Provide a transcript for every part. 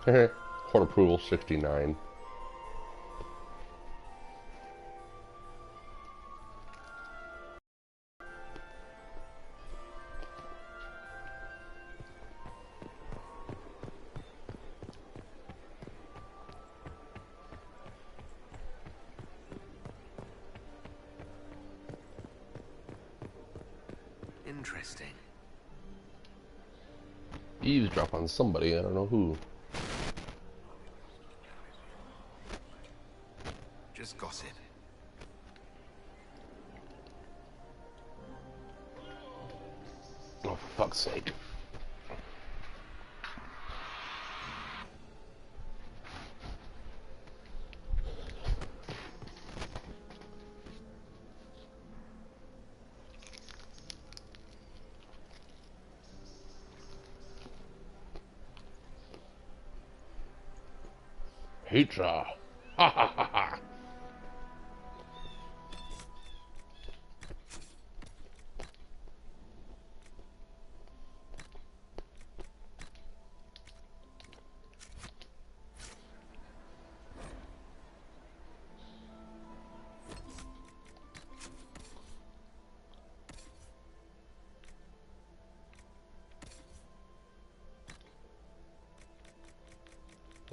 Court approval 69. Interesting. Eavesdrop on somebody, I don't know who. Just gossip. Oh, for fuck's sake. Pizza. Ha ha ha ha.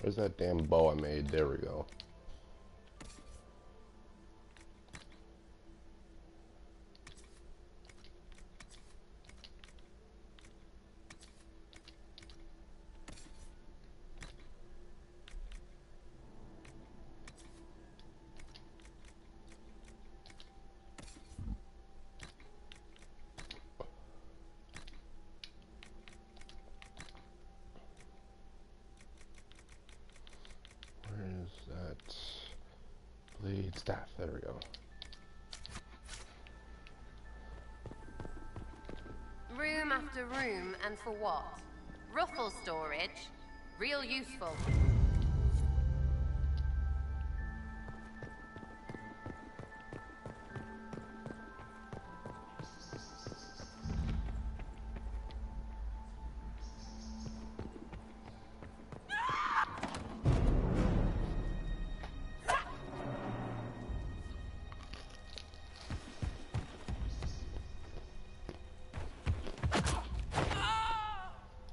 Where's that damn bow I made? There we go. Blade staff, there we go. Room after room, and for what? Ruffle storage? Real useful.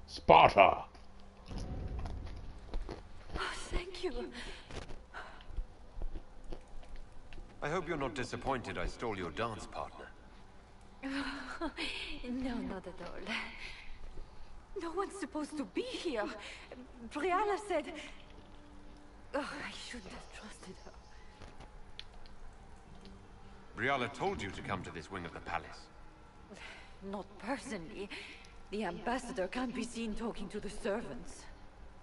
Sparta! Oh, thank you. I hope you're not disappointed I stole your dance partner. No, not at all. No one's supposed to be here. Brianna said... Oh, I shouldn't have trusted her. Briala told you to come to this wing of the palace. Not personally. The ambassador can't be seen talking to the servants.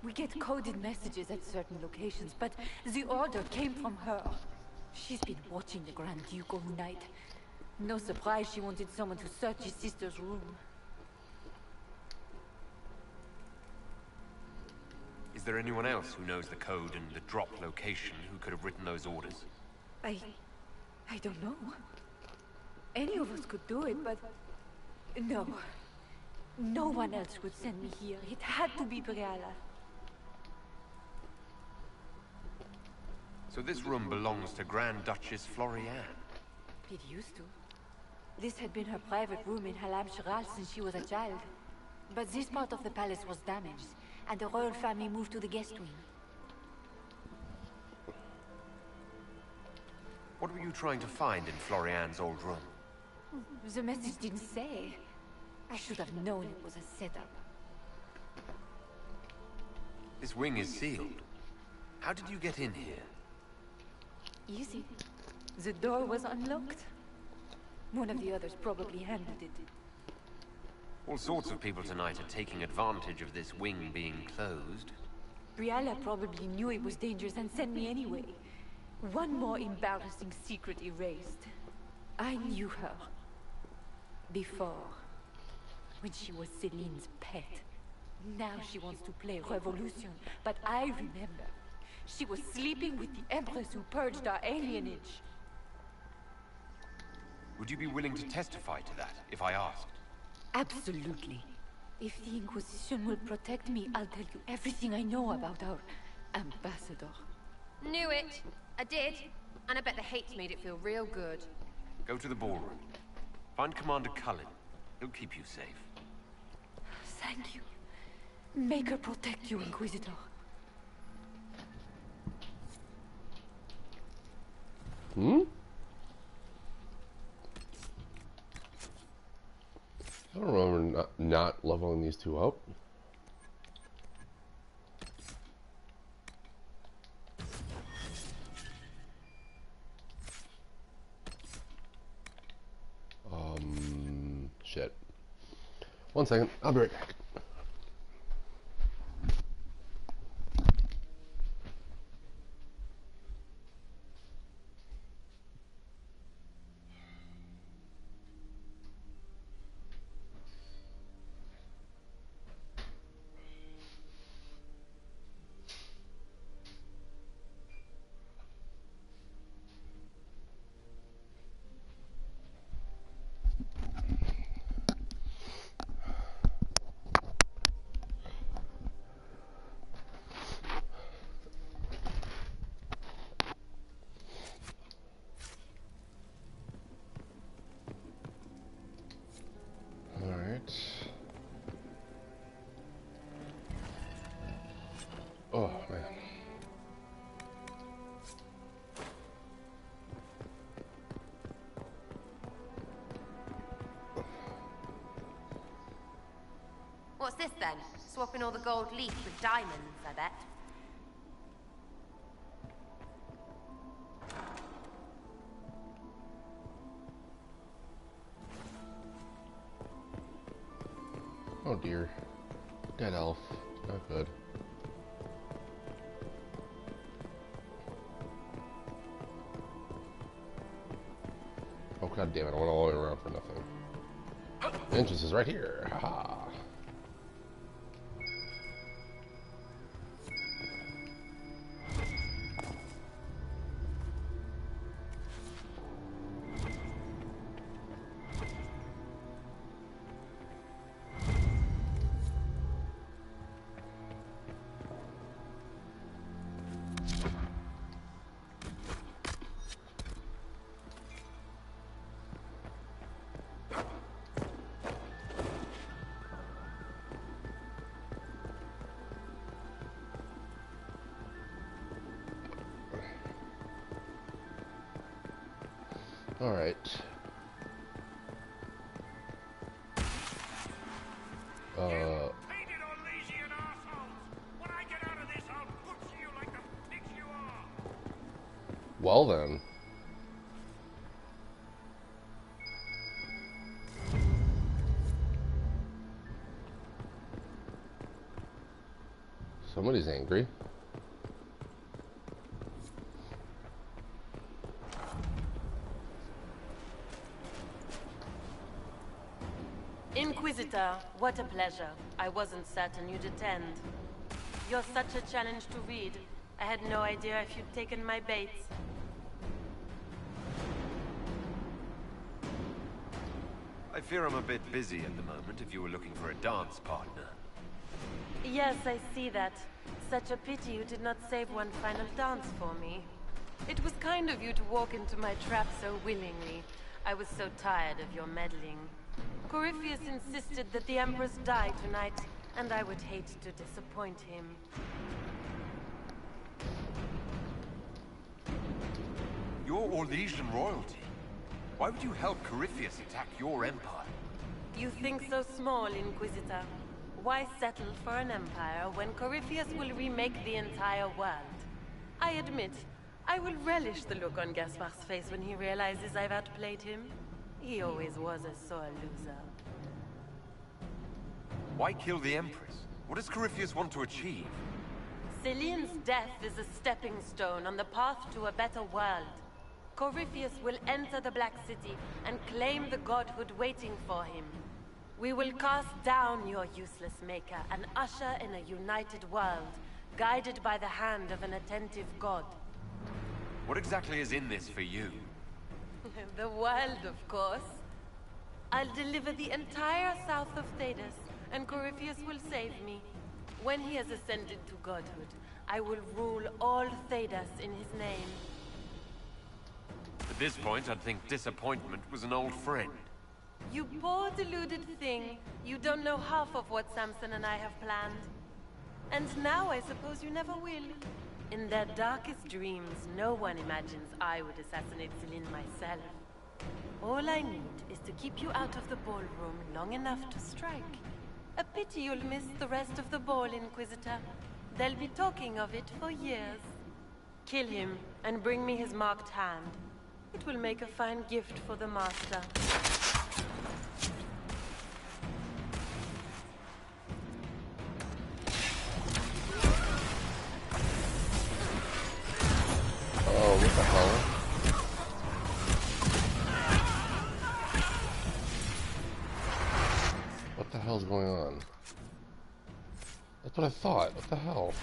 We get coded messages at certain locations, but the order came from her. She's been watching the Grand Duke all night. No surprise she wanted someone to search his sister's room. Is there anyone else who knows the code and the drop location who could have written those orders? I don't know. Any of us could do it, but... No. No one else would send me here. It had to be Briala. So this room belongs to Grand Duchess Florianne? It used to. This had been her private room in Halam Shiral since she was a child. But this part of the palace was damaged, and the royal family moved to the guest wing. What were you trying to find in Florianne's old room? The message didn't say. I should have known it was a setup. This wing is sealed. How did you get in here? Easy. The door was unlocked. One of the others probably handled it. All sorts of people tonight are taking advantage of this wing being closed. Briala probably knew it was dangerous and sent me anyway. One more embarrassing secret erased. I knew her. Before. When she was Celine's pet. Now she wants to play revolution, but I remember. She was sleeping with the Empress who purged our alienage. Would you be willing to testify to that, if I asked? Absolutely. If the Inquisition will protect me, I'll tell you everything I know about our ambassador. Knew it. I did. And I bet the hate made it feel real good. Go to the ballroom. Find Commander Cullen. He'll keep you safe. Thank you. Make her protect you, Inquisitor. Hmm? I don't remember not leveling these two up. Shit. 1 second, I'll be right back. Oh, man. What's this then? Swapping all the gold leaf with diamonds, I bet. Oh dear. Dead elf. Not good. Oh god damn it, I went all the way around for nothing. The entrance is right here. Haha. All right. Painted Orlesian assholes! When I get out of this, I'll butcher you like the pigs you are! Well then. Somebody's angry. Inquisitor, what a pleasure. I wasn't certain you'd attend. You're such a challenge to read. I had no idea if you'd taken my bait. I fear I'm a bit busy at the moment if you were looking for a dance partner. Yes, I see that. Such a pity you did not save one final dance for me. It was kind of you to walk into my trap so willingly. I was so tired of your meddling. Corypheus insisted that the Empress die tonight, and I would hate to disappoint him. You're Orlesian royalty. Why would you help Corypheus attack your empire? You think so small, Inquisitor. Why settle for an empire when Corypheus will remake the entire world? I admit, I will relish the look on Gaspar's face when he realizes I've outplayed him. He always was a sore loser. Why kill the Empress? What does Corypheus want to achieve? Celine's death is a stepping stone on the path to a better world. Corypheus will enter the Black City and claim the godhood waiting for him. We will cast down your useless maker and usher in a united world, guided by the hand of an attentive god. What exactly is in this for you? The world, of course. I'll deliver the entire south of Thedas and Corypheus will save me. When he has ascended to godhood, I will rule all Thedas in his name. At this point, I'd think disappointment was an old friend. You poor deluded thing. You don't know half of what Samson and I have planned. And now I suppose you never will. In their darkest dreams, no one imagines I would assassinate Celine myself. All I need is to keep you out of the ballroom long enough to strike. A pity you'll miss the rest of the ball, Inquisitor. They'll be talking of it for years. Kill him, and bring me his marked hand. It will make a fine gift for the Master. Oh, what the hell? What the hell's going on? That's what I thought. What the hell?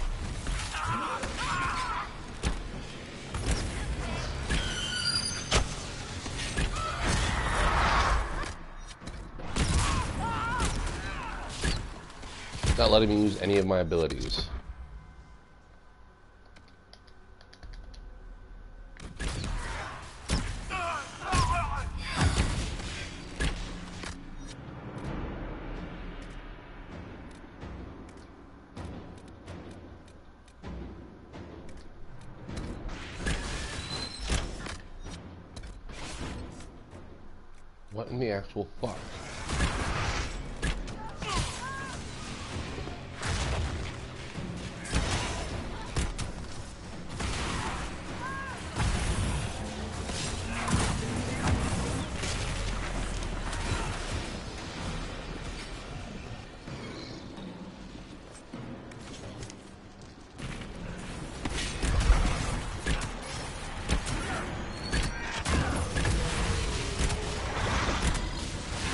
It's not letting me use any of my abilities. What in the actual fuck?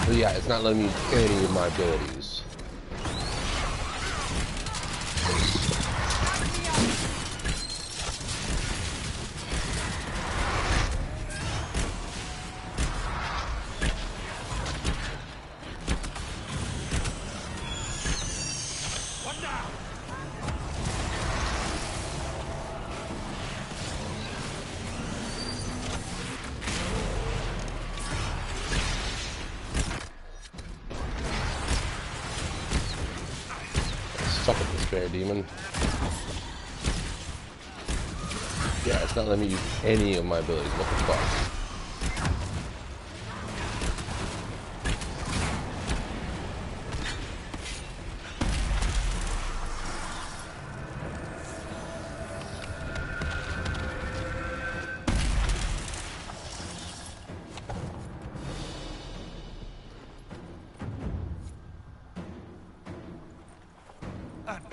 So yeah, it's not letting me use any of my abilities. Suck at this bear demon. Yeah, it's not letting me use any of my abilities. What the fuck?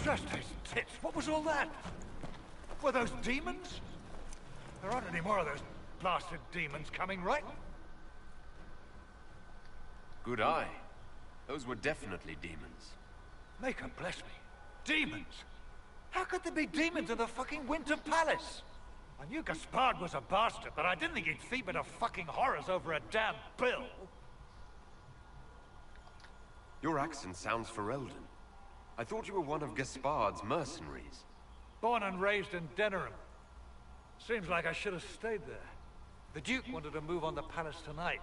Just his tits. What was all that? Were those demons? There aren't any more of those blasted demons coming, right? Good eye. Those were definitely demons. Make 'em bless me. Demons? How could there be demons in the fucking Winter Palace? I knew Gaspard was a bastard, but I didn't think he'd feed me to fucking horrors over a damn bill. Your accent sounds Ferelden. I thought you were one of Gaspard's mercenaries. Born and raised in Denerim. Seems like I should have stayed there. The Duke wanted to move on the palace tonight,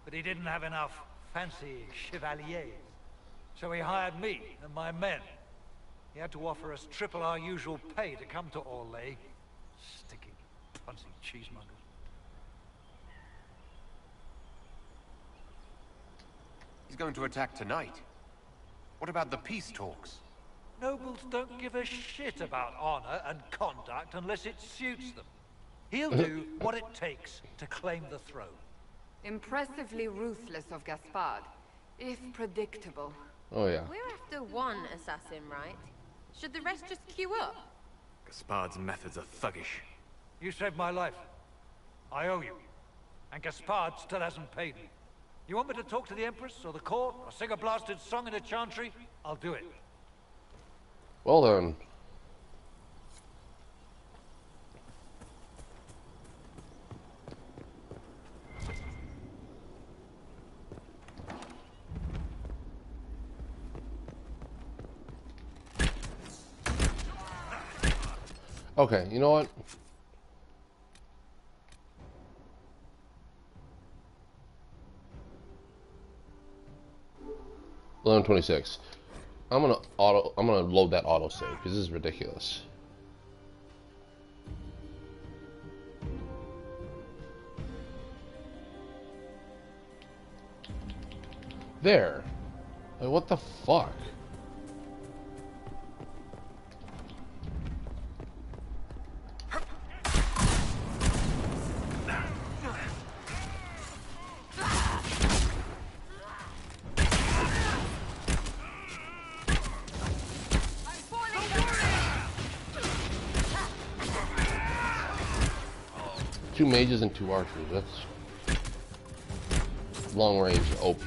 but he didn't have enough fancy chevaliers. So he hired me and my men. He had to offer us triple our usual pay to come to Orlais. Sticky, punsy cheesemongers. He's going to attack tonight. What about the peace talks? Nobles don't give a shit about honor and conduct unless it suits them. He'll do what it takes to claim the throne. Impressively ruthless of Gaspard, if predictable. Oh yeah. We're after one assassin, right? Should the rest just queue up? Gaspard's methods are thuggish. You saved my life. I owe you. And Gaspard still hasn't paid me. You want me to talk to the Empress, or the court, or sing a blasted song in a chantry? I'll do it. Well done. Okay, you know what? $11:26. I'm gonna load that autosave because this is ridiculous. There. Like, what the fuck? Two mages and two archers. That's long range OP.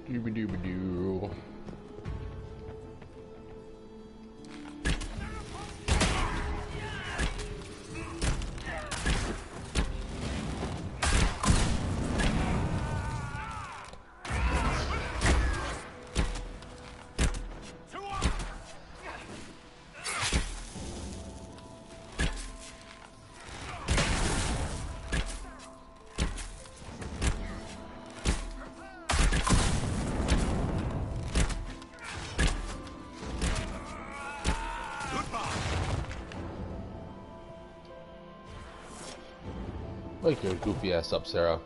Dooby-dooby-doo. Wake your goofy ass up, Sarah.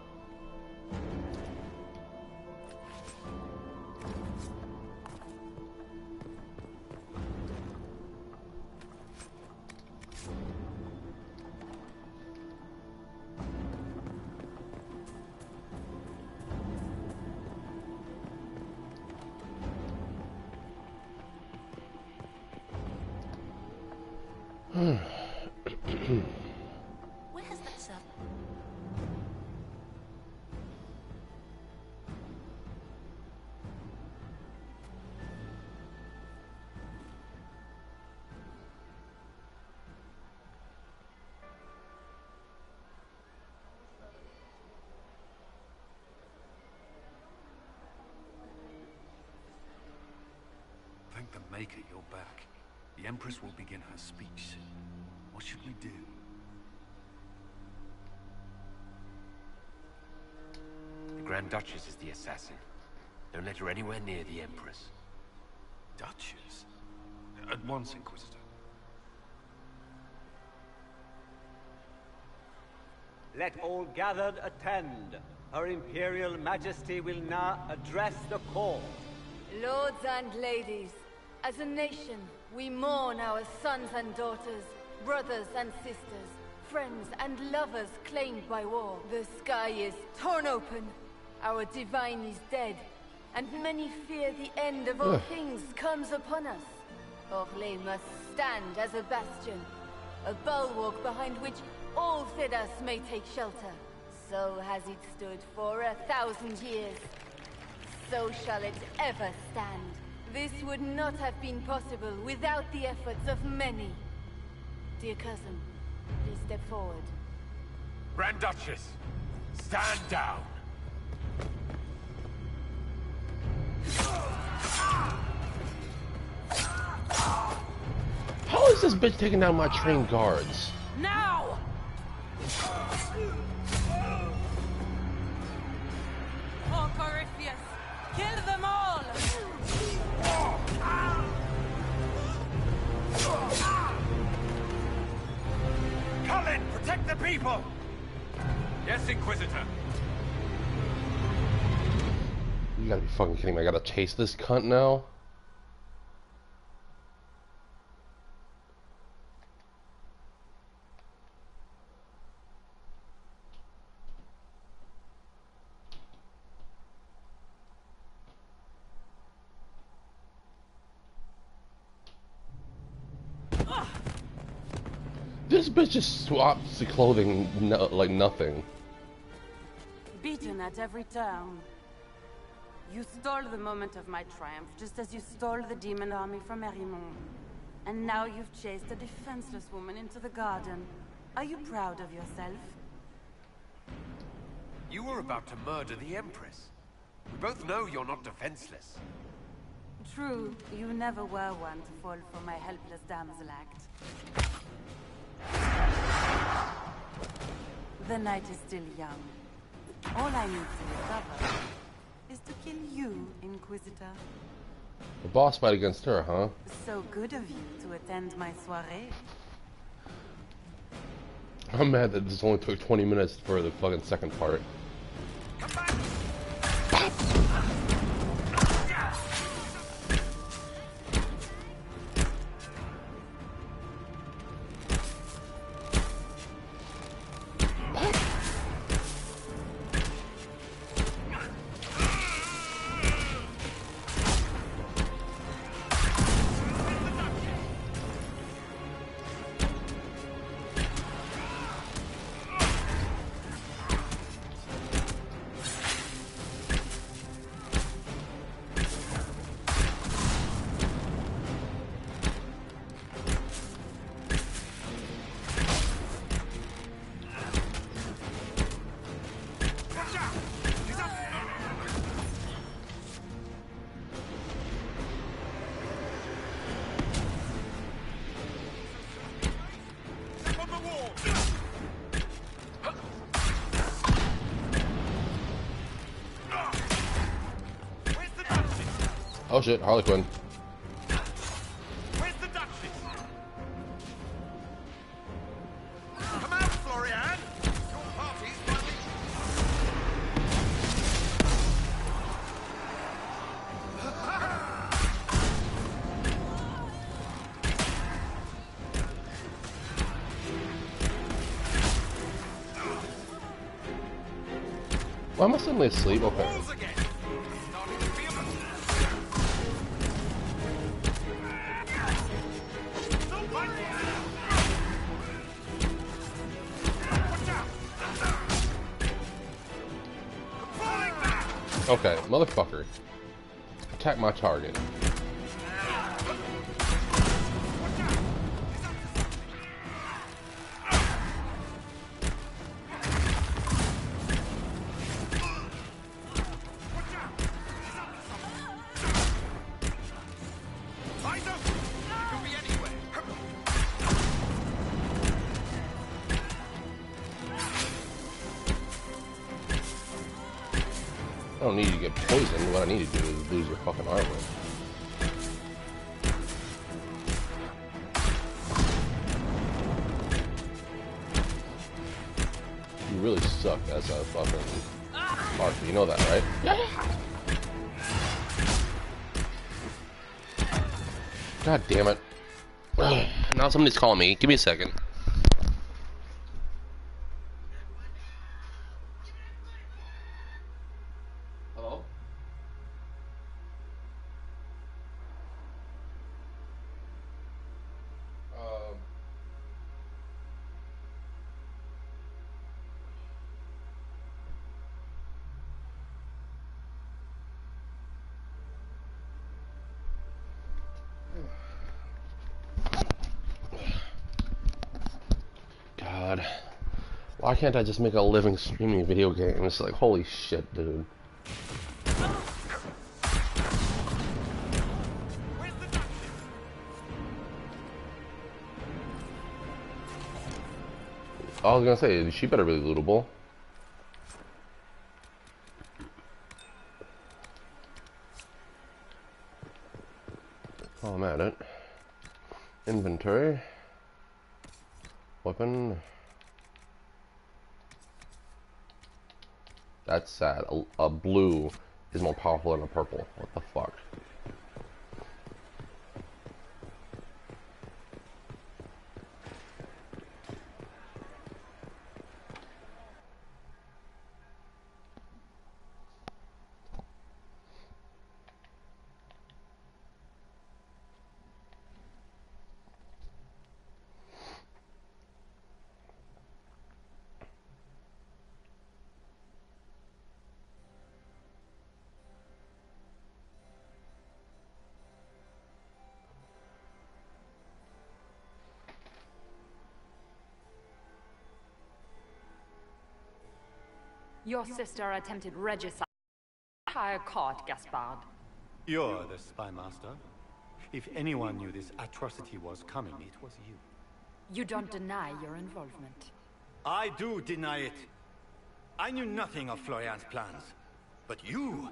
Thank the Maker you're back. The Empress will begin her speech soon. What should we do? The Grand Duchess is the assassin. Don't let her anywhere near the Empress. Duchess? At once, Inquisitor. Let all gathered attend. Her Imperial Majesty will now address the court. Lords and ladies, as a nation, we mourn our sons and daughters, brothers and sisters, friends and lovers claimed by war. The sky is torn open, our divine is dead, and many fear the end of all things comes upon us. Orlais must stand as a bastion, a bulwark behind which all Thedas may take shelter. So has it stood for 1,000 years. So shall it ever stand. This would not have been possible without the efforts of many. Dear cousin, please step forward. Grand Duchess, stand down. How is this bitch taking down my trained guards? Now! Oh, Corypheus, kill them all! Cullen, protect the people! Yes, Inquisitor. You gotta be fucking kidding me. I gotta chase this cunt now? This bitch just swaps the clothing like nothing. Beaten at every turn. You stole the moment of my triumph, just as you stole the demon army from Erimond. And now you've chased a defenseless woman into the garden. Are you proud of yourself? You were about to murder the Empress. We both know you're not defenseless. True, you never were one to fall for my helpless damsel act. The night is still young. All I need to recover is to kill you, Inquisitor. The boss fight against her, huh? So good of you to attend my soirée. I'm mad that this only took 20 minutes for the fucking second part. Oh shit, Harley Quinn. Where's the Duchess? Come out, Florian! Your party's running. Why am I suddenly asleep? Okay. Balls again. Starting to feel them. Still fighting. Watch out! Falling back. Okay, motherfucker. Attack my target. Eyes open. It could be anywhere. I don't need you to get poisoned. What I need to do is lose your fucking armor. You really suck as a fucking archer. You know that, right? Yeah. God damn it. Now somebody's calling me. Give me a second. Hello? God. Why can't I just make a living streaming video games? Like, holy shit, dude. I was gonna say, she better be lootable. Oh, I'm at it. Inventory. Weapon. That's sad. A blue is more powerful than a purple. What the fuck? Your sister attempted regicide. Entire court, Gaspard. You're the spy master. If anyone knew this atrocity was coming, it was you. You don't deny your involvement. I do deny it. I knew nothing of Florian's plans. But you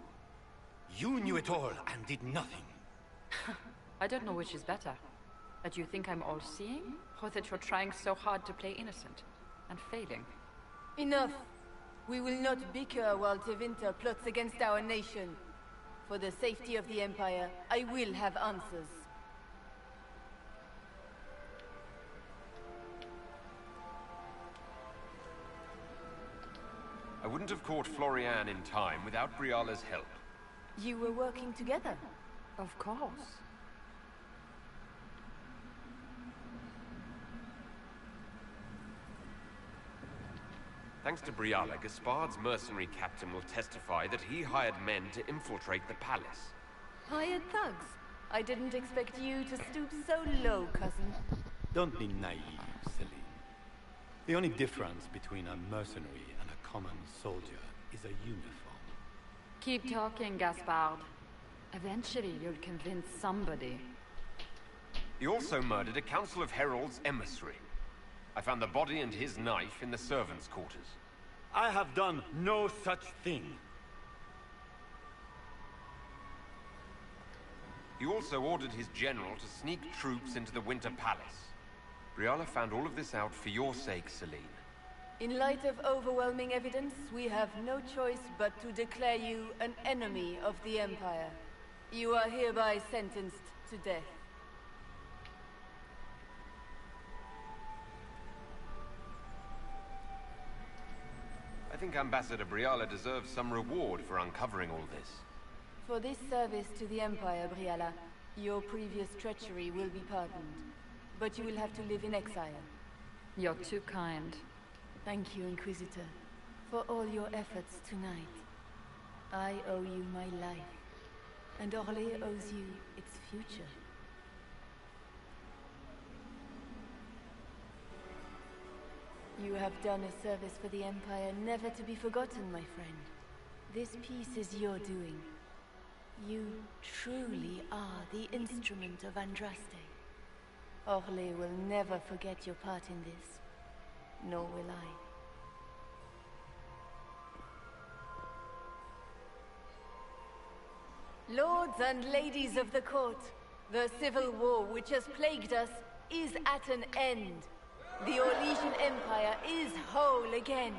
knew it all and did nothing. I don't know which is better. That you think I'm all-seeing, or that you're trying so hard to play innocent and failing. Enough. We will not bicker while Tevinter plots against our nation. For the safety of the Empire, I will have answers. I wouldn't have caught Florian in time without Briala's help. You were working together? Of course. Thanks to Briala, Gaspard's mercenary captain will testify that he hired men to infiltrate the palace. Hired thugs? I didn't expect you to stoop so low, cousin. Don't be naive, Celine. The only difference between a mercenary and a common soldier is a uniform. Keep talking, Gaspard. Eventually, you'll convince somebody. He also murdered a Council of Heralds emissary. I found the body and his knife in the servants' quarters. I have done no such thing. He also ordered his general to sneak troops into the Winter Palace. Briala found all of this out for your sake, Celine. In light of overwhelming evidence, we have no choice but to declare you an enemy of the Empire. You are hereby sentenced to death. I think Ambassador Briala deserves some reward for uncovering all this. For this service to the Empire, Briala, your previous treachery will be pardoned. But you will have to live in exile. You're too kind. Thank you, Inquisitor, for all your efforts tonight. I owe you my life, and Orlais owes you its future. You have done a service for the Empire never to be forgotten, my friend. This piece is your doing. You truly are the instrument of Andraste. Orlais will never forget your part in this, nor will I. Lords and ladies of the court, the civil war which has plagued us is at an end. The Orlesian Empire is whole again.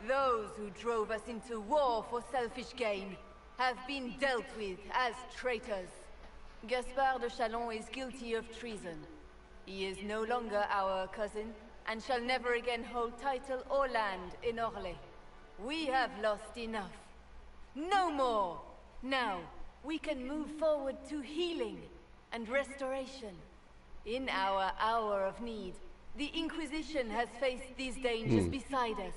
Those who drove us into war for selfish gain have been dealt with as traitors. Gaspard de Chalon is guilty of treason. He is no longer our cousin, and shall never again hold title or land in Orlais. We have lost enough. No more! Now, we can move forward to healing and restoration. In our hour of need, the Inquisition has faced these dangers beside us.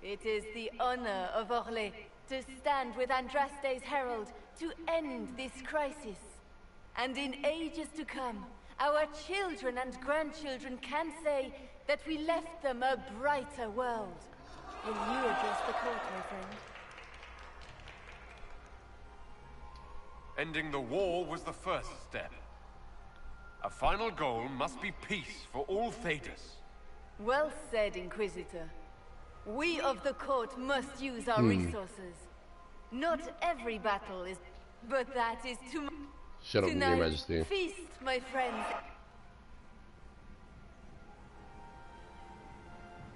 It is the honor of Orlais to stand with Andraste's herald to end this crisis. And in ages to come, our children and grandchildren can say that we left them a brighter world. Will you address the court, my friend? Ending the war was the first step. A final goal must be peace for all Thedas. Well said, Inquisitor. We of the court must use our resources. Not every battle is... but that is too much. Shut up, Your Majesty. Feast, my friends.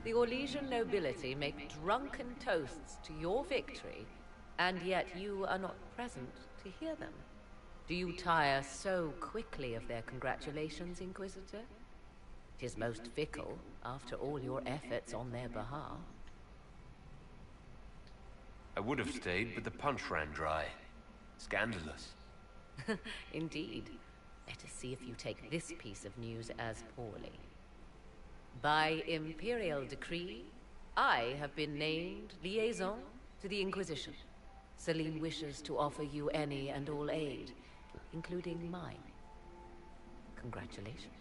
The Orlesian nobility make drunken toasts to your victory, and yet you are not present to hear them. Do you tire so quickly of their congratulations, Inquisitor? 'Tis most fickle, after all your efforts on their behalf. I would have stayed, but the punch ran dry. Scandalous. Indeed. Let us see if you take this piece of news as poorly. By imperial decree, I have been named liaison to the Inquisition. Celine wishes to offer you any and all aid, including mine. Congratulations.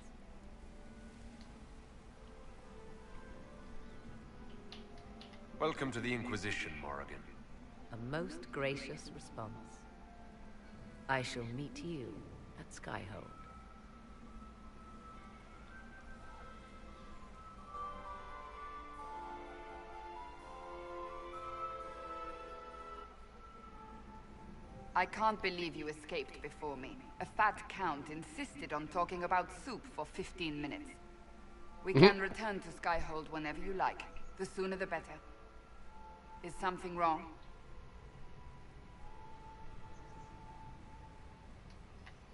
Welcome to the Inquisition, Morrigan. A most gracious response. I shall meet you at Skyhold. I can't believe you escaped before me. A fat count insisted on talking about soup for 15 minutes. We can return to Skyhold whenever you like. The sooner the better. Is something wrong?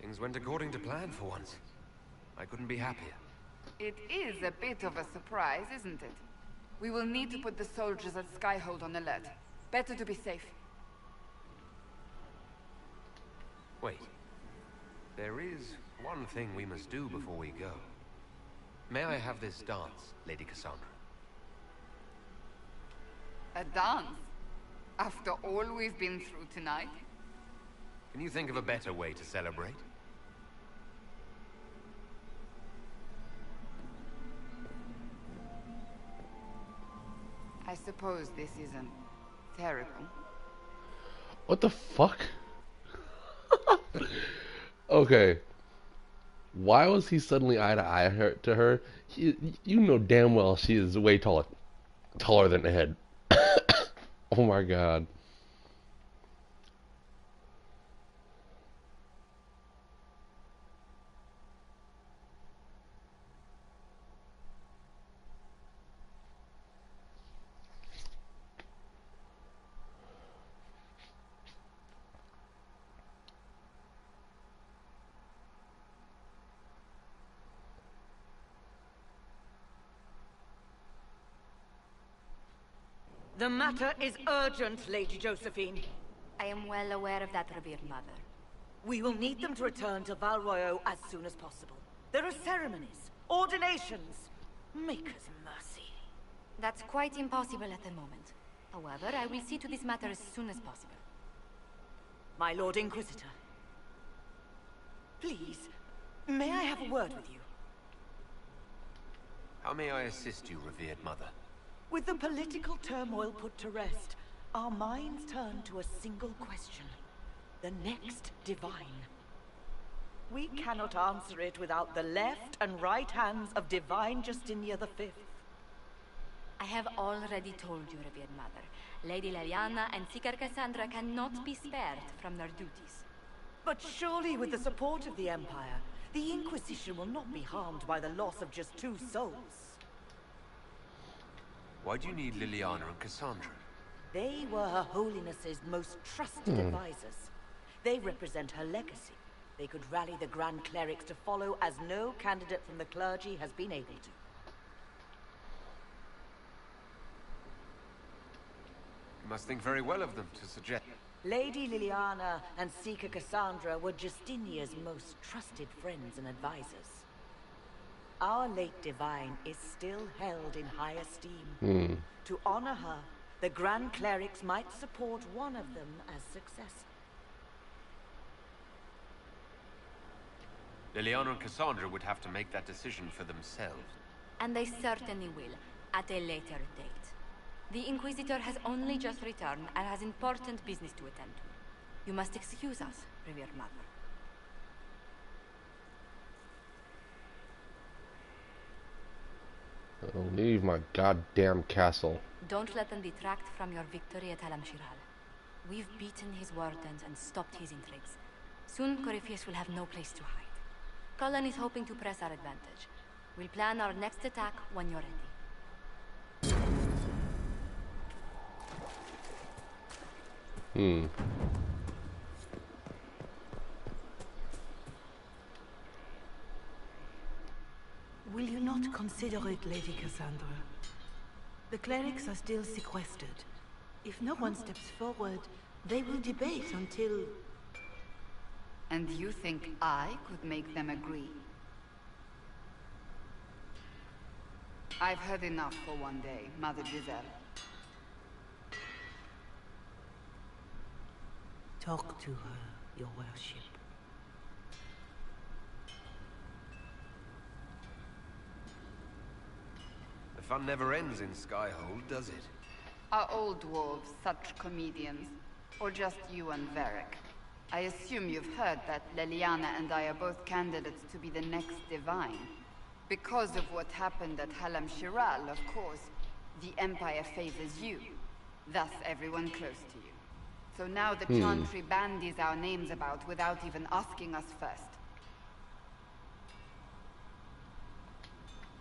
Things went according to plan for once. I couldn't be happier. It is a bit of a surprise, isn't it? We will need to put the soldiers at Skyhold on alert. Better to be safe. Wait. There is one thing we must do before we go. May I have this dance, Lady Cassandra? A dance? After all we've been through tonight? Can you think of a better way to celebrate? I suppose this isn't terrible. What the fuck? Okay. Why was he suddenly eye to eye to her? You know damn well she is way taller than Ed. Oh my god. The matter is urgent, Lady Josephine. I am well aware of that, revered mother. We will need them to return to Val Royeaux as soon as possible. There are ceremonies, ordinations. Make us mercy. That's quite impossible at the moment. However, I will see to this matter as soon as possible. My Lord Inquisitor. Please, may I have a word with you? How may I assist you, revered mother? With the political turmoil put to rest, our minds turn to a single question. The next divine. We cannot answer it without the left and right hands of Divine Justinia V. I have already told you, revered mother. Lady Leliana and Seeker Cassandra cannot be spared from their duties. But surely with the support of the Empire, the Inquisition will not be harmed by the loss of just 2 souls. Why do you need Liliana and Cassandra? They were Her Holiness's most trusted advisors. They represent her legacy. They could rally the Grand Clerics to follow as no candidate from the clergy has been able to. You must think very well of them to suggest... Lady Liliana and Seeker Cassandra were Justinia's most trusted friends and advisors. Our late divine is still held in high esteem. To honor her, the Grand Clerics might support one of them as successor. Liliana and Cassandra would have to make that decision for themselves. And they certainly will, at a later date. The Inquisitor has only just returned and has important business to attend to. You must excuse us, revered mother. I'll leave my goddamn castle. Don't let them detract from your victory at Alam-Shiral. We've beaten his wardens and stopped his intrigues. Soon, Corypheus will have no place to hide. Cullen is hoping to press our advantage. We'll plan our next attack when you're ready. Will you not consider it, Lady Cassandra? The clerics are still sequestered. If no one steps forward, they will debate until... And you think I could make them agree? I've heard enough for one day, Mother Giselle. Talk to her, your worship. The fun never ends in Skyhold, does it? Are old dwarves such comedians? Or just you and Varric? I assume you've heard that Leliana and I are both candidates to be the next Divine. Because of what happened at Halam Shiral, of course, the Empire favors you. Thus, everyone close to you. So now the Chantry bandies our names about without even asking us first.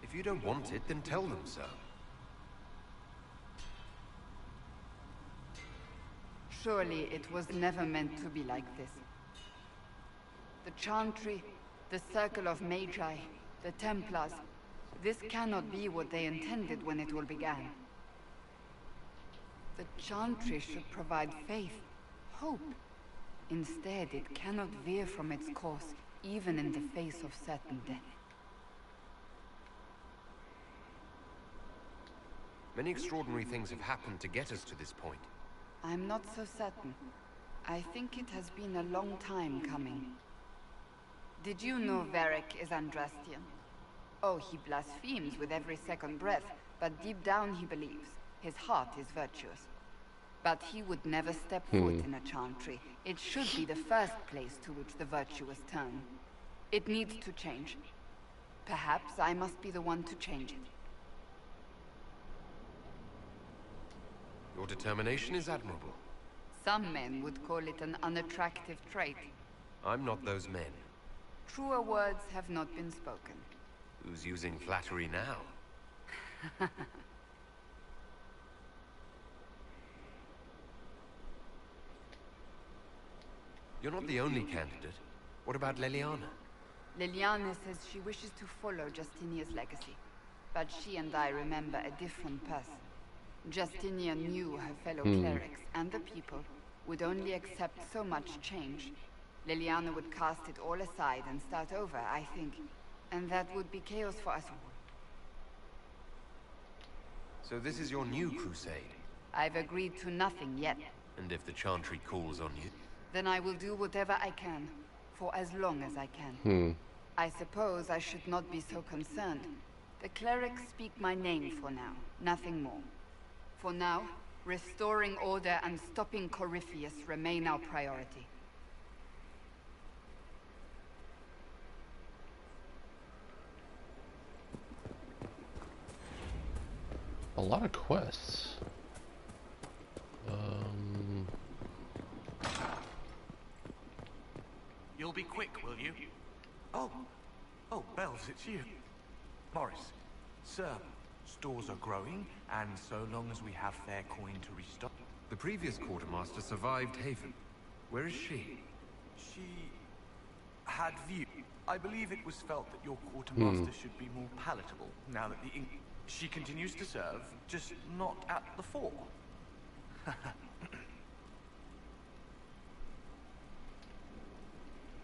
If you don't want it, then tell them so. Surely it was never meant to be like this. The Chantry, the Circle of Magi, the Templars, this cannot be what they intended when it all began. The Chantry should provide faith, hope. Instead, it cannot veer from its course, even in the face of certain death. Many extraordinary things have happened to get us to this point. I'm not so certain. I think it has been a long time coming. Did you know Varric is Andrastian? Oh, he blasphemes with every second breath, but deep down he believes. His heart is virtuous. But he would never step foot in a Chantry. It should be the first place to which the virtuous turn. It needs to change. Perhaps I must be the one to change it. Your determination is admirable. Some men would call it an unattractive trait. I'm not those men. Truer words have not been spoken. Who's using flattery now? You're not the only candidate. What about Leliana? Leliana says she wishes to follow Justinia's legacy. But she and I remember a different person. Justinia knew her fellow clerics and the people would only accept so much change. Leliana would cast it all aside and start over, I think. And that would be chaos for us all. So this is your new crusade? I've agreed to nothing yet. And if the Chantry calls on you? Then I will do whatever I can, for as long as I can. I suppose I should not be so concerned. The clerics speak my name for now, nothing more. For now, restoring order and stopping Corypheus remain our priority. A lot of quests. You'll be quick, will you? Oh, Bells, it's you. Morris, sir, stores are growing, and so long as we have fair coin to restock. The previous quartermaster survived Haven. Where is she? She had view. I believe it was felt that your quartermaster should be more palatable now that the she continues to serve, just not at the fore.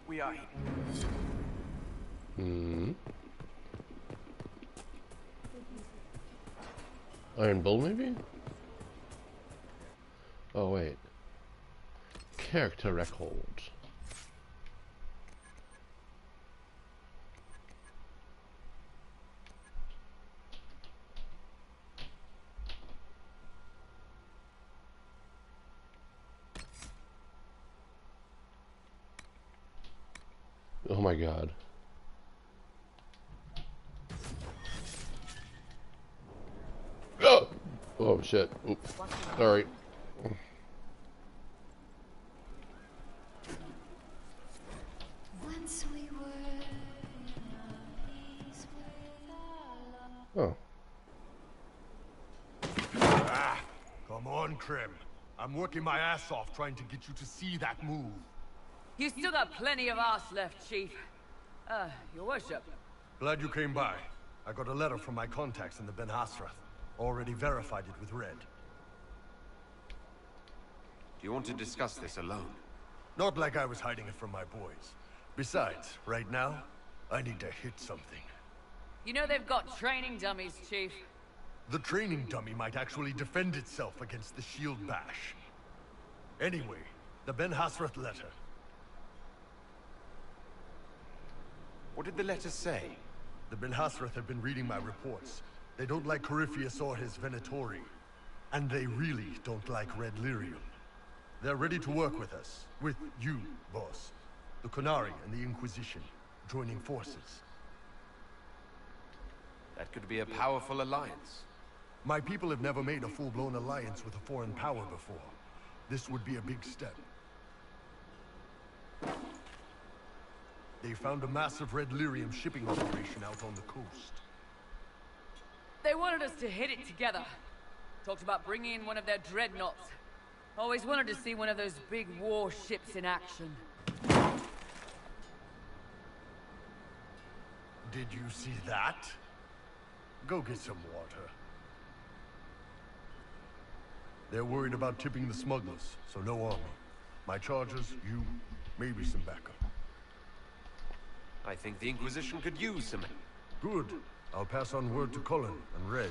We are here. Iron Bull, maybe? Oh, wait. Character record. Oh my god. Oh! Oh shit. Oops. Sorry. Oh. Come on, Trim. I'm working my ass off trying to get you to see that move. You still got plenty of arse left, Chief. Your worship. Glad you came by. I got a letter from my contacts in the Ben Hasrath. Already verified it with Red. Do you want to discuss this alone? Not like I was hiding it from my boys. Besides, right now, I need to hit something. You know they've got training dummies, Chief. The training dummy might actually defend itself against the shield bash. Anyway, the Ben Hasrath letter. What did the letter say? The Ben Hasrath have been reading my reports. They don't like Corypheus or his Venatori. And they really don't like Red Lyrium. They're ready to work with us. With you, boss. The Qunari and the Inquisition, joining forces. That could be a powerful alliance. My people have never made a full-blown alliance with a foreign power before. This would be a big step. They found a massive Red Lyrium shipping operation out on the coast. They wanted us to hit it together. Talked about bringing in one of their dreadnoughts. Always wanted to see one of those big warships in action. Did you see that? Go get some water. They're worried about tipping the smugglers, so no army. My charges, you, maybe some backup. I think the Inquisition could use some... Good. I'll pass on word to Cullen and Red.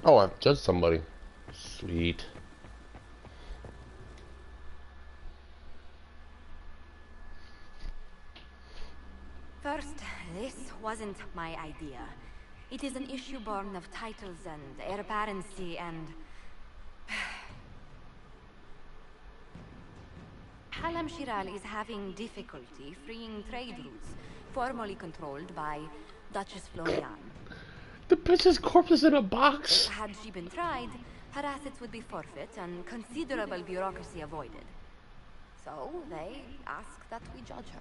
Oh, I've judged somebody. Sweet. First, this wasn't my idea. It is an issue born of titles and heir apparency and... Halam Shiral is having difficulty freeing trade routes formerly controlled by Duchess Florian. The bitch's corpse is in a box. Had she been tried, her assets would be forfeit and considerable bureaucracy avoided. So they ask that we judge her.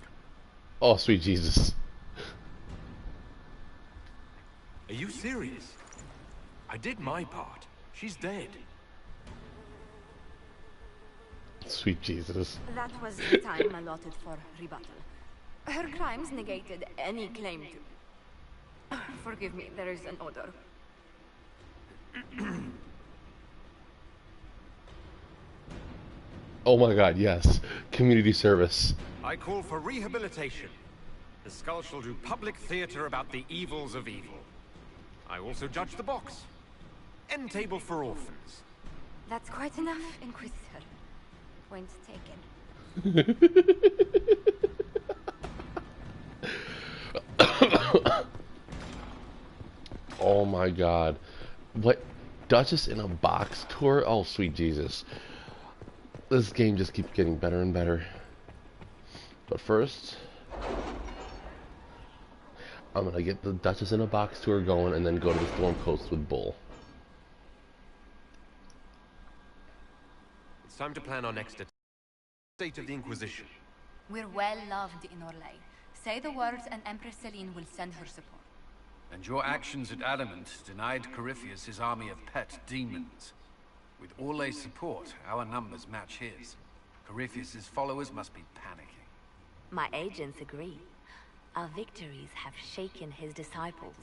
Oh, sweet Jesus. Are you serious? I did my part. She's dead. Sweet Jesus. That was the time allotted for rebuttal. Her crimes negated any claim to... Forgive me, there is an odor. Oh my god, yes. Community service. I call for rehabilitation. The skull shall do public theater about the evils of evil. I also judge the box. End table for orphans. That's quite enough, Inquisitor. Point taken. Oh my god. What? Duchess in a box tour? Oh, sweet Jesus. This game just keeps getting better and better. But first, I'm gonna get the Duchess in a box tour going and then go to the Storm Coast with Bull. It's time to plan our next state of the Inquisition. We're well loved in Orlais. Say the words and Empress Celine will send her support. And your actions at Adamant denied Corypheus his army of pet demons. With Orlais' support, our numbers match his. Corypheus' followers must be panicking. My agents agree. Our victories have shaken his disciples.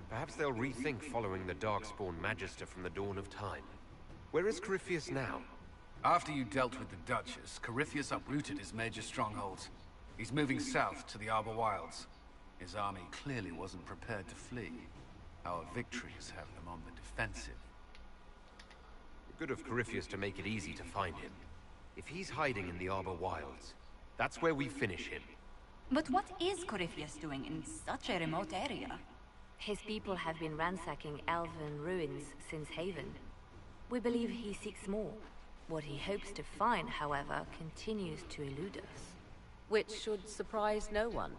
Perhaps they'll rethink following the Darkspawn Magister from the dawn of time. Where is Corypheus now? After you dealt with the Duchess, Corypheus uprooted his major strongholds. He's moving south to the Arbor Wilds. His army clearly wasn't prepared to flee. Our victories have them on the defensive. Good of Corypheus to make it easy to find him. If he's hiding in the Arbor Wilds, that's where we finish him. But what is Corypheus doing in such a remote area? His people have been ransacking elven ruins since Haven. We believe he seeks more. What he hopes to find, however, continues to elude us. Which should surprise no one.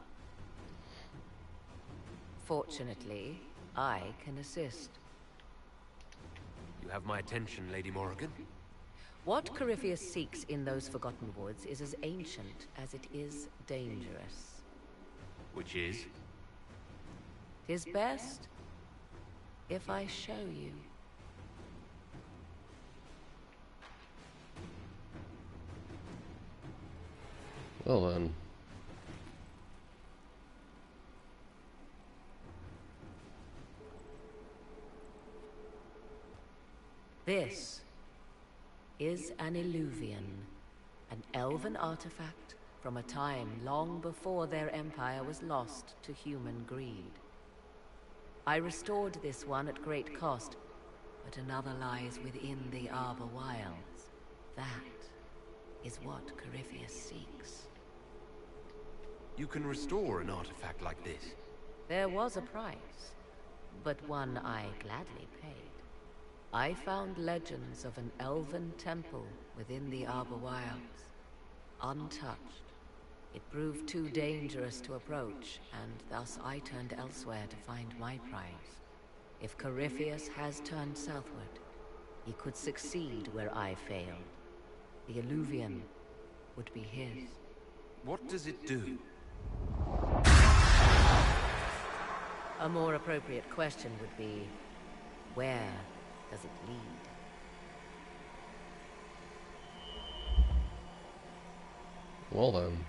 Fortunately, I can assist. You have my attention, Lady Morrigan. What Corypheus seeks in those Forgotten Woods is as ancient as it is dangerous. Which is? 'Tis best if I show you. Well then. This is an Illuvian, an elven artifact from a time long before their empire was lost to human greed. I restored this one at great cost, but another lies within the Arbor Wilds. That is what Corypheus seeks. You can restore an artifact like this? There was a price, but one I gladly paid. I found legends of an elven temple within the Arbor Wilds, untouched. It proved too dangerous to approach, and thus I turned elsewhere to find my prize. If Corypheus has turned southward, he could succeed where I failed. The Illuvian would be his. What does it do? A more appropriate question would be, where does it lead? Well then.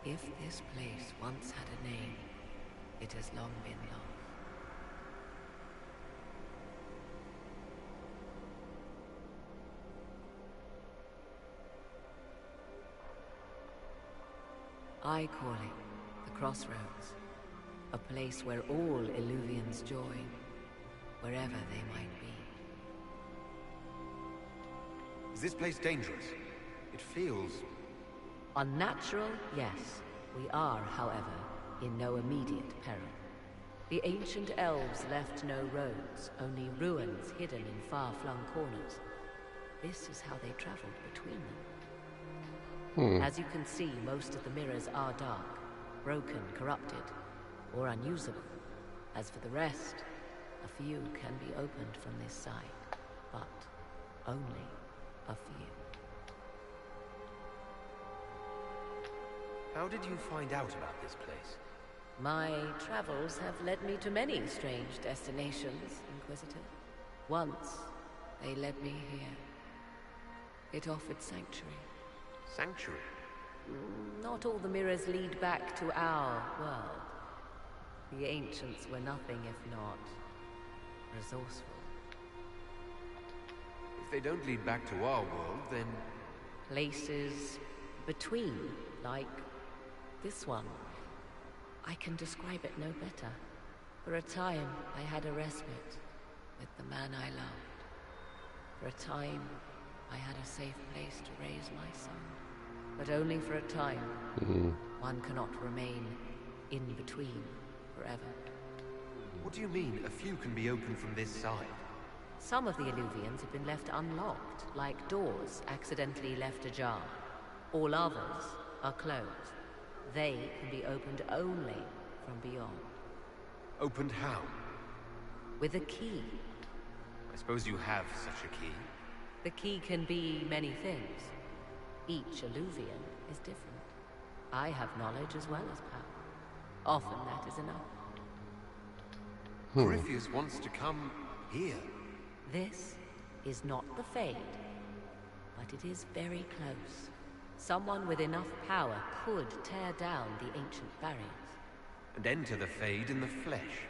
If this place once had a name, it has long been lost. I call it the Crossroads, a place where all Illuvians join, wherever they might be. Is this place dangerous? It feels... Unnatural, yes. We are, however, in no immediate peril. The ancient elves left no roads, only ruins hidden in far-flung corners. This is how they traveled between them. As you can see, most of the mirrors are dark, broken, corrupted, or unusable. As for the rest, a few can be opened from this side, but only a few. How did you find out about this place? My travels have led me to many strange destinations, Inquisitor. Once, they led me here. It offered sanctuary. Sanctuary? Not all the mirrors lead back to our world. The ancients were nothing if not resourceful. If they don't lead back to our world, then... Places between, like this one. I can describe it no better. For a time, I had a respite with the man I loved. For a time, I had a safe place to raise my son. But only for a time. One cannot remain in between forever. What do you mean, a few can be opened from this side? Some of the Illuvians have been left unlocked, like doors accidentally left ajar. All others are closed. They can be opened only from beyond. Opened how? With a key. I suppose you have such a key. The key can be many things. Each Illuvian is different. I have knowledge as well as power. Often that is enough. Corypheus wants to come here. This is not the Fade, but it is very close. Someone with enough power could tear down the ancient barriers. And enter the Fade in the flesh.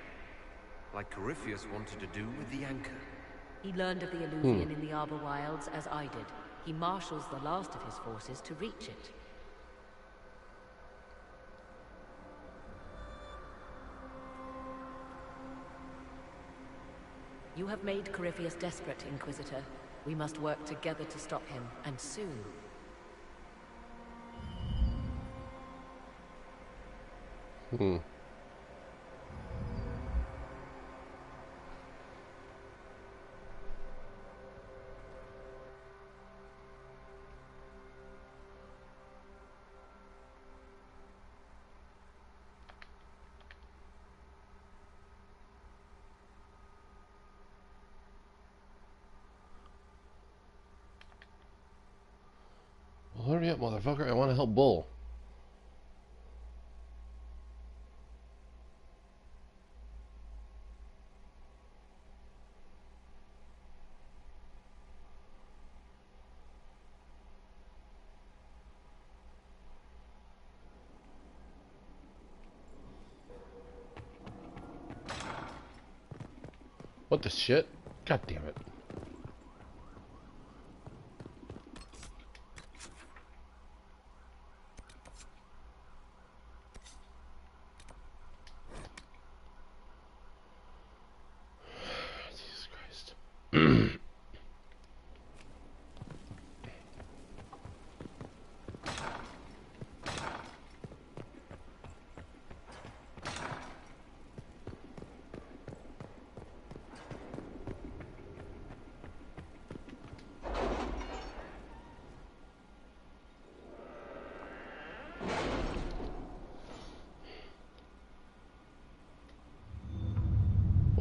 Like Corypheus wanted to do with the Anchor. He learned of the Illuvian in the Arbor Wilds as I did. He marshals the last of his forces to reach it. You have made Corypheus desperate, Inquisitor. We must work together to stop him, and soon. Hurry up, motherfucker. I want to help Bull. What the shit? God damn it. Jesus Christ.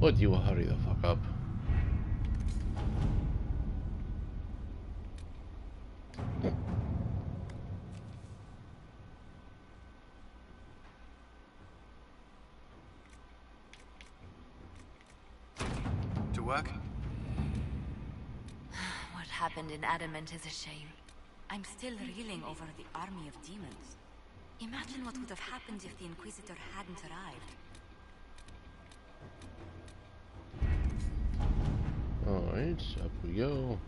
Would you hurry the fuck up? To work? What happened in Adamant is a shame. I'm still reeling over the army of demons. Imagine what would have happened if the Inquisitor hadn't arrived. Alright, up we go.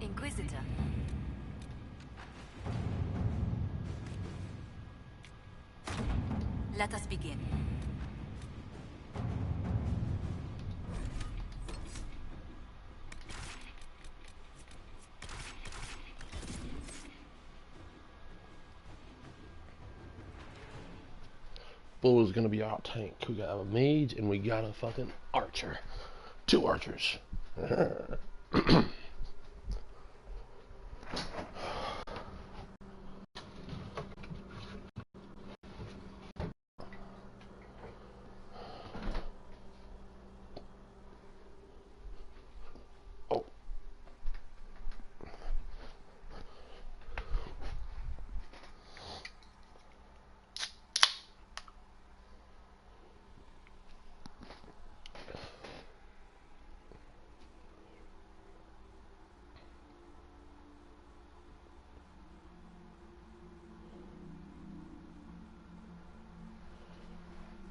Inquisitor. Let us begin. Bull is gonna be our tank. We got a mage and we got a fucking archer. 2 archers.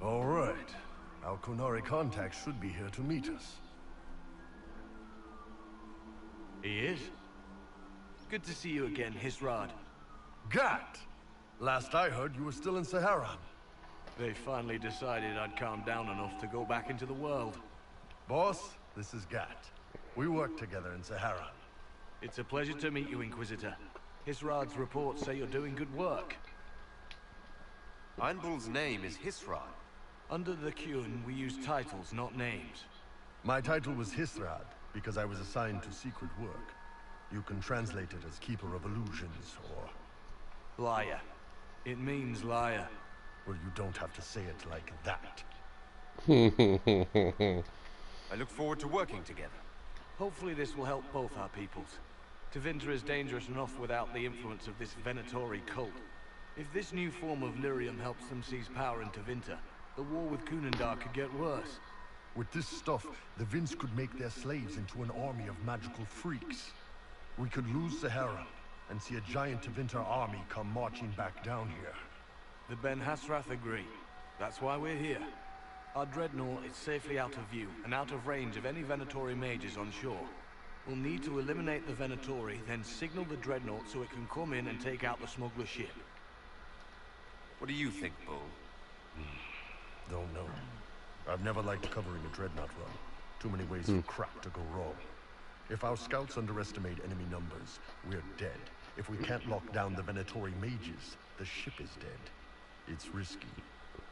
All right. Our Qunari contact should be here to meet us. He is. Good to see you again, Hisrad. Gat! Last I heard, you were still in Saharan. They finally decided I'd calmed down enough to go back into the world. Boss, this is Gat. We work together in Saharan. It's a pleasure to meet you, Inquisitor. Hisrad's reports say you're doing good work. Einbull's name is Hisrad. Under the Qun, we use titles, not names. My title was Hisrad, because I was assigned to secret work. You can translate it as Keeper of Illusions, or... Liar. It means liar. Well, you don't have to say it like that. I look forward to working together. Hopefully this will help both our peoples. Tevinter is dangerous enough without the influence of this Venatori cult. If this new form of lyrium helps them seize power in Tevinter, the war with Kunandar could get worse. With this stuff, the Vince could make their slaves into an army of magical freaks. We could lose Sahara, and see a giant Tevinter army come marching back down here. The Ben Hasrath agree. That's why we're here. Our dreadnought is safely out of view, and out of range of any Venatori mages on shore. We'll need to eliminate the Venatori, then signal the dreadnought so it can come in and take out the smuggler ship. What do you think, Bull? Don't know. I've never liked covering a dreadnought run. Too many ways for crap to go wrong. If our scouts underestimate enemy numbers, we're dead. If we can't lock down the Venatori mages, the ship is dead. It's risky.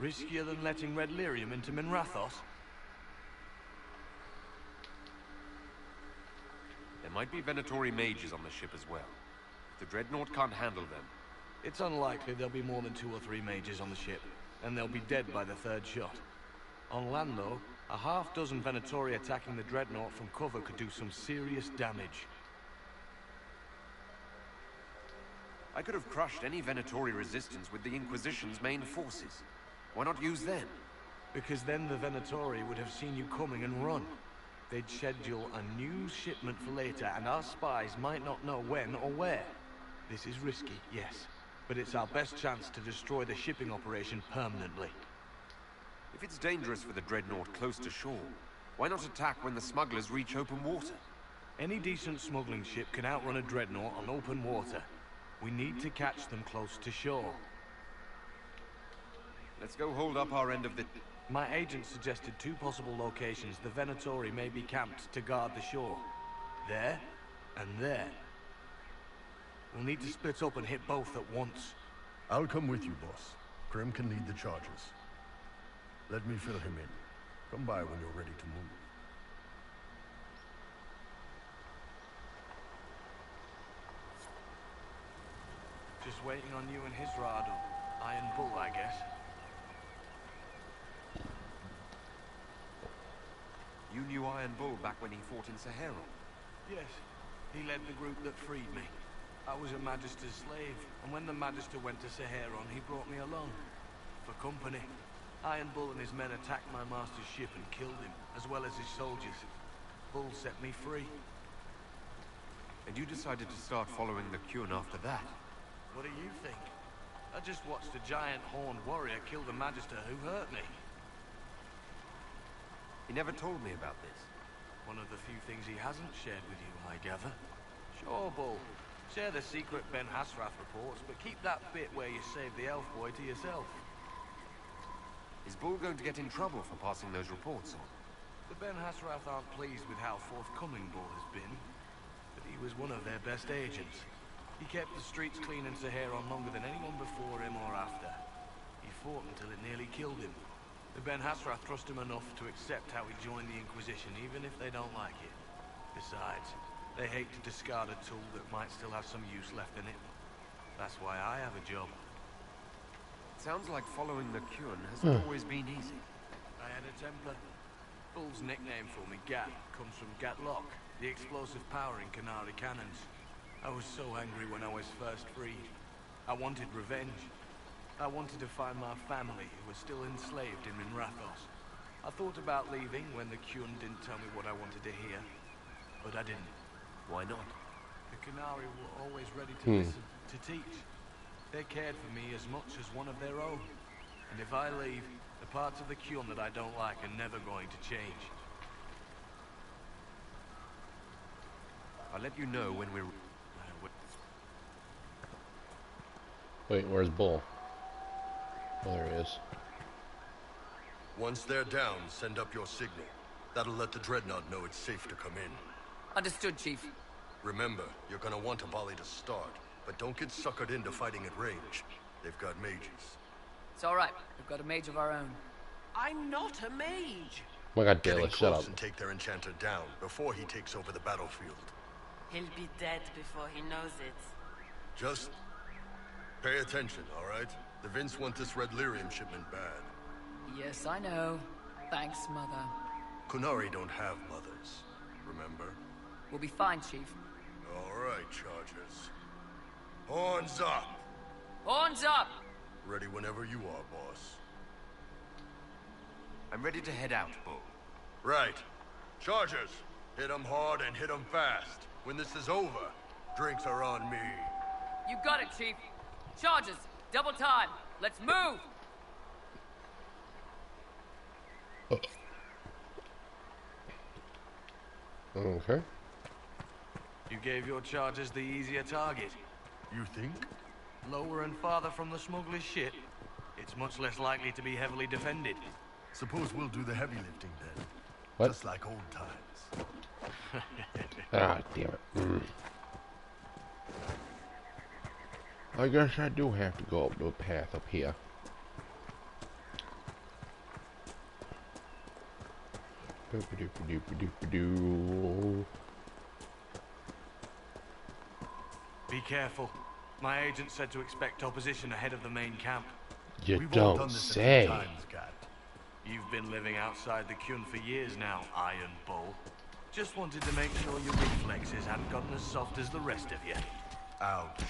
Riskier than letting Red Lyrium into Minrathos? There might be Venatori mages on the ship as well. If the dreadnought can't handle them... It's unlikely there'll be more than 2 or 3 mages on the ship. and they'll be dead by the third shot. On land, though, a half-dozen Venatori attacking the Dreadnought from cover could do some serious damage. I could have crushed any Venatori resistance with the Inquisition's main forces. Why not use them? Because then the Venatori would have seen you coming and run. They'd schedule a new shipment for later, and our spies might not know when or where. This is risky, yes, but it's our best chance to destroy the shipping operation permanently. If it's dangerous for the Dreadnought close to shore, why not attack when the smugglers reach open water? Any decent smuggling ship can outrun a Dreadnought on open water. We need to catch them close to shore. Let's go hold up our end of the... My agent suggested 2 possible locations the Venatori may be camped to guard the shore. There, and there. We'll need to split up and hit both at once. I'll come with you, boss. Grim can lead the charges. Let me fill him in. Come by when you're ready to move. Just waiting on you and his Rado. Iron Bull, I guess. You knew Iron Bull back when he fought in Sahara? Yes. He led the group that freed me. I was a Magister's slave, and when the Magister went to Saharon, he brought me along. For company. Iron Bull and his men attacked my master's ship and killed him, as well as his soldiers. Bull set me free. And you decided to start following the Qun after that? What do you think? I just watched a giant horned warrior kill the Magister who hurt me. He never told me about this. One of the few things he hasn't shared with you, I gather. Sure, Bull. Share the secret Ben Hasrath reports, but keep that bit where you saved the elf boy to yourself. Is Bull going to get in trouble for passing those reports on? The Ben Hasrath aren't pleased with how forthcoming Bull has been, but he was one of their best agents. He kept the streets clean in Saharon longer than anyone before him or after. He fought until it nearly killed him. The Ben Hasrath trust him enough to accept how he joined the Inquisition, even if they don't like it. Besides, they hate to discard a tool that might still have some use left in it. That's why I have a job. Sounds like following the Qun hasn't always been easy. I had a temper. Bull's nickname for me, Gat, comes from Gatlock, the explosive power in Canary cannons. I was so angry when I was first freed. I wanted revenge. I wanted to find my family, who was still enslaved in Minrathos. I thought about leaving when the Qun didn't tell me what I wanted to hear, but I didn't. Why not? The Canary were always ready to listen, to teach. They cared for me as much as one of their own. And if I leave, the parts of the Qun that I don't like are never going to change. I'll let you know when we're... Wait, where's Bull? Oh, there he is. Once they're down, send up your signal. That'll let the Dreadnought know it's safe to come in. Understood, Chief. Remember, you're gonna want a volley to start, but don't get suckered into fighting at range. They've got mages. It's all right. We've got a mage of our own. I'm not a mage. Oh my God, Get in Dayla, shut close up. and take their enchanter down before he takes over the battlefield. He'll be dead before he knows it. Just pay attention, all right? The Vince want this red lyrium shipment bad. Yes, I know. Thanks, Mother. Kunari don't have mothers, remember? We'll be fine, Chief. All right, Chargers. Horns up! Horns up! Ready whenever you are, boss. I'm ready to head out, Bull. Right. Chargers, hit 'em hard and hit 'em fast. When this is over, drinks are on me. You got it, Chief. Charges, double time. Let's move! Okay. You gave your charges the easier target. You think? Lower and farther from the smuggler's ship, it's much less likely to be heavily defended. Suppose we'll do the heavy lifting then. What? Just like old times. Ah, damn it. I guess I do have to go up the path up here. Boop-a-doop-a-doop-a-doop-a-doo. Be careful. My agent said to expect opposition ahead of the main camp. You We've all don't done this a say. few times, Gat. You've been living outside the Kyun for years now, Iron Bull. Just wanted to make sure your reflexes hadn't gotten as soft as the rest of you. Ouch.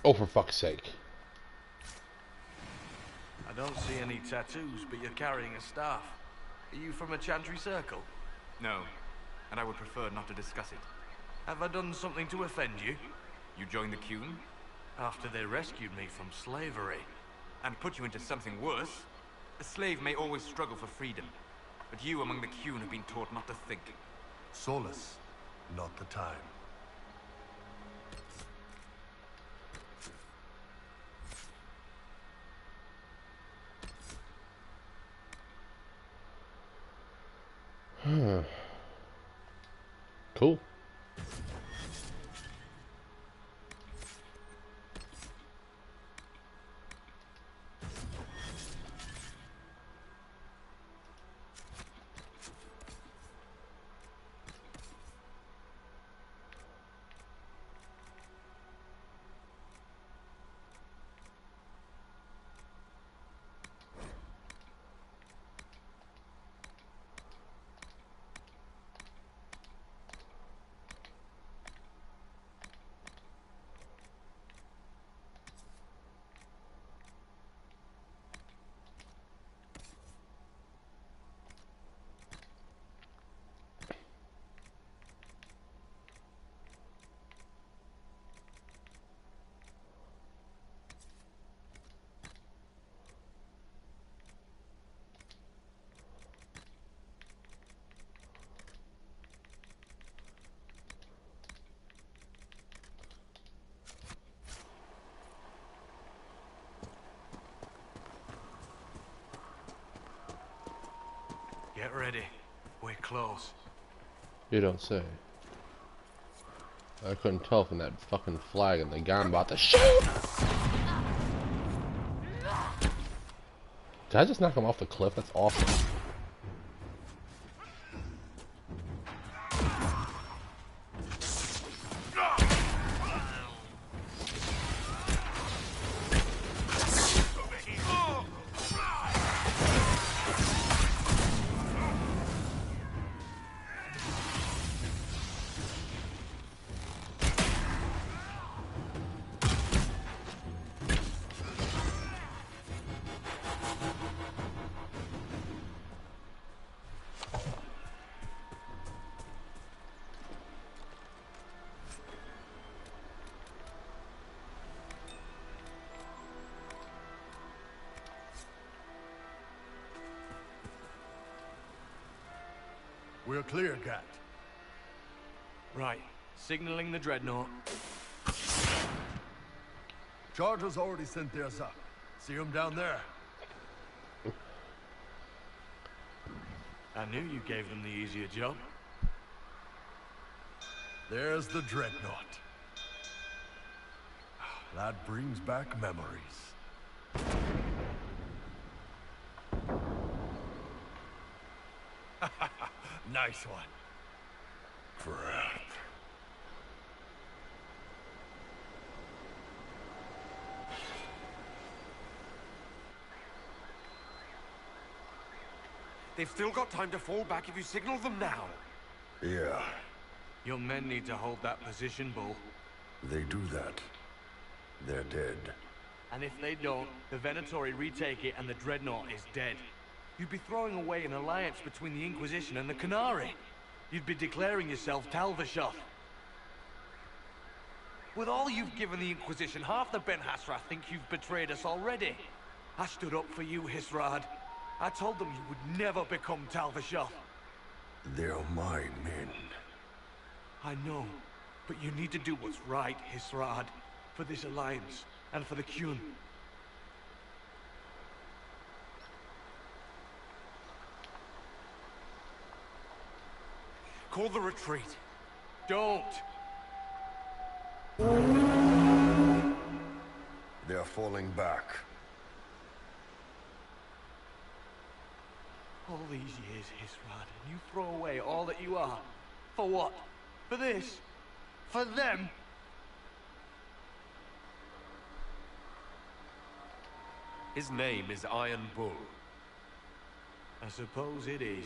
Oh, for fuck's sake. I don't see any tattoos, but you're carrying a staff. Are you from a Chantry Circle? No, and I would prefer not to discuss it. Have I done something to offend you? You joined the Kyun? After they rescued me from slavery. And put you into something worse? A slave may always struggle for freedom, but you among the Kyun have been taught not to think. Solace, not the time. Cool. Get ready. We're close. You don't say. I couldn't tell from that fucking flag and the guy I'm about to shoot. Did I just knock him off the cliff? That's awesome. We're clear, Gat. Right. Signaling the Dreadnought. Charter's already sent theirs up. See them down there? I knew you gave them the easier job. There's the Dreadnought. That brings back memories. Nice one. Crap. They've still got time to fall back if you signal them now. Yeah, Your men need to hold that position, Bull. they do that. They're dead. And if they don't, the Venatori retake it and the Dreadnought is dead. You'd be throwing away an alliance between the Inquisition and the Canary. You'd be declaring yourself Talvashoth. With all you've given the Inquisition, half the Ben Hasra think you've betrayed us already. I stood up for you, Hisrad. I told them you would never become Talvashoth. They're my men. I know, but you need to do what's right, Hisrad. For this alliance, and for the Kyun. Call the retreat. Don't! They're falling back. All these years, Hisrad, and you throw away all that you are. For what? For this? For them? His name is Iron Bull. I suppose it is.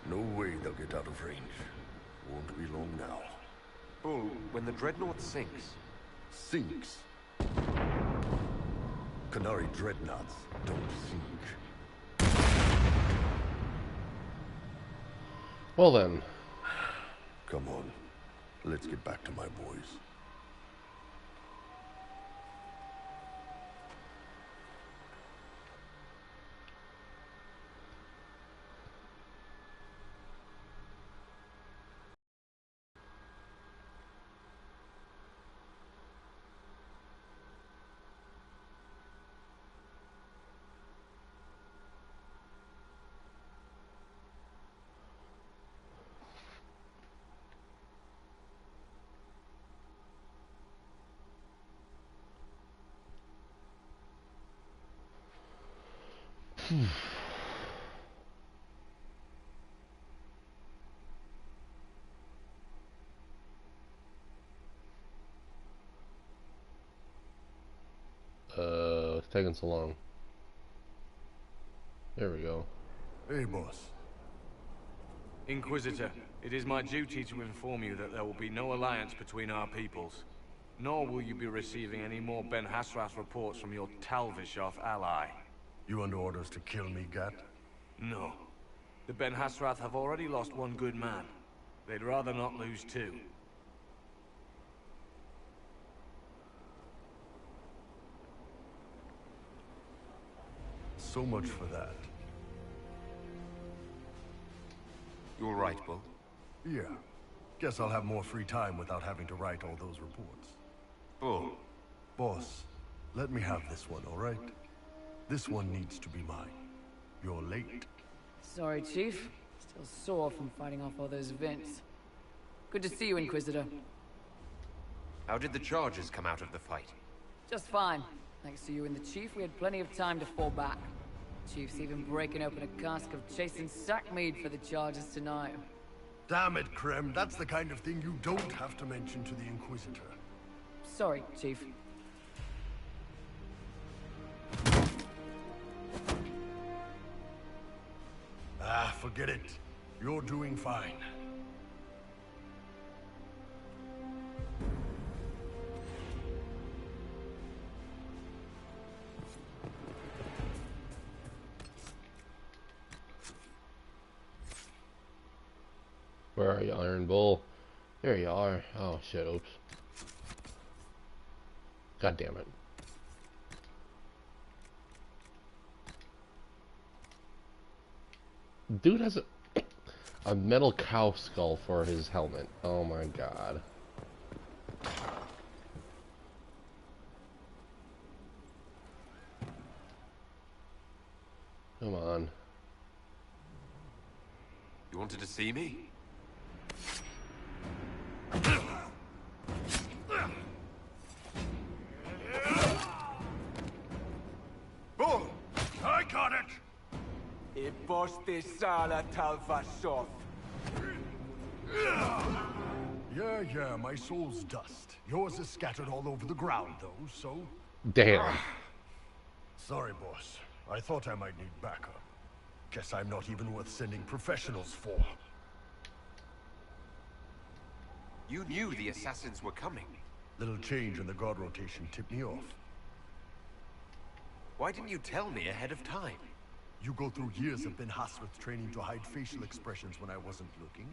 No way they'll get out of range. Won't be long now. Bull, when the Dreadnought sinks... Sinks? Canary dreadnoughts don't sink. Well then. Come on. Let's get back to my boys. It's taking so long. There we go. Hey, boss. Inquisitor, it is my duty to inform you that there will be no alliance between our peoples. Nor will you be receiving any more Ben Hasrath reports from your Talvishoth ally. You under orders to kill me, Gat? No. The Ben Hasrath have already lost one good man. They'd rather not lose two. So much for that. You're right, Bull. Yeah. Guess I'll have more free time without having to write all those reports. Bull. Boss, let me have this one, all right? This one needs to be mine. You're late. Sorry, Chief. Still sore from fighting off all those vents. Good to see you, Inquisitor. How did the charges come out of the fight? Just fine. Thanks to you and the Chief, we had plenty of time to fall back. Chief's even breaking open a cask of chasing sackmead for the charges tonight. Damn it, Krem. That's the kind of thing you don't have to mention to the Inquisitor. Sorry, Chief. Ah, forget it. You're doing fine. Where are you, Iron Bull? There you are. Oh shit, oops. God damn it. Dude has a metal cow skull for his helmet. Oh my god. Come on. You wanted to see me? Bull! I got it! Yeah, my soul's dust. Yours is scattered all over the ground, though, so... Damn. Sorry, boss. I thought I might need backup. Guess I'm not even worth sending professionals for. You knew the assassins were coming. Little change in the guard rotation tipped me off. Why didn't you tell me ahead of time? You go through years of Ben Hasrath training to hide facial expressions when I wasn't looking.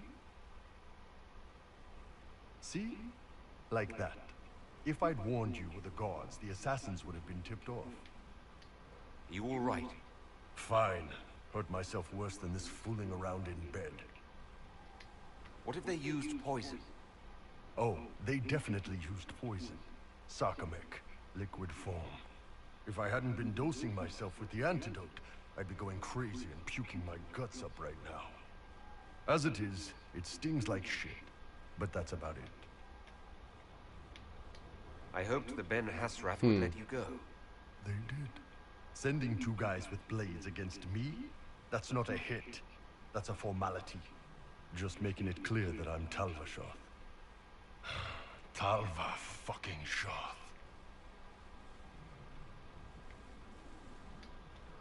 See? Like that. If I'd warned you with the guards, the assassins would have been tipped off. You all right? Fine. Hurt myself worse than this fooling around in bed. What if they used poison? Oh, they definitely used poison. Sarcomec, liquid form. If I hadn't been dosing myself with the antidote, I'd be going crazy and puking my guts up right now. As it is, it stings like shit. But that's about it. I hoped the Ben Hasrath would let you go. They did. Sending 2 guys with blades against me? That's not a hit. That's a formality. Just making it clear that I'm Talva Shoth. Talva fucking Shoth.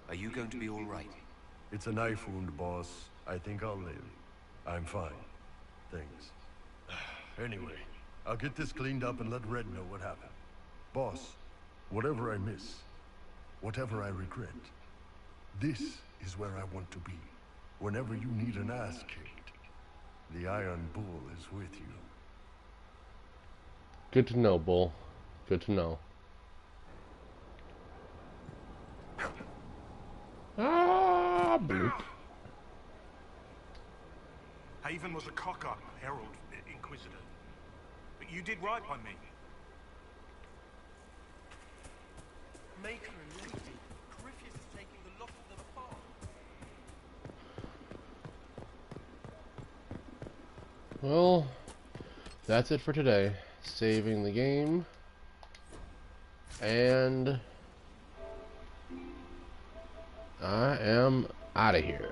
Are you going to be all right? It's a knife wound, boss. I think I'll live. I'm fine. Thanks. Anyway, I'll get this cleaned up and let Red know what happened. Boss, whatever I miss, whatever I regret, this is where I want to be. Whenever you need an ass kicked, the Iron Bull is with you. Good to know, Bull. Good to know. Ah, bloop. Haven was a cock-up, Herald, Inquisitor. But you did right by me. Make her a lady. Corypheus is taking the lot of them apart. Well, that's it for today. Saving the game. And I am out of here.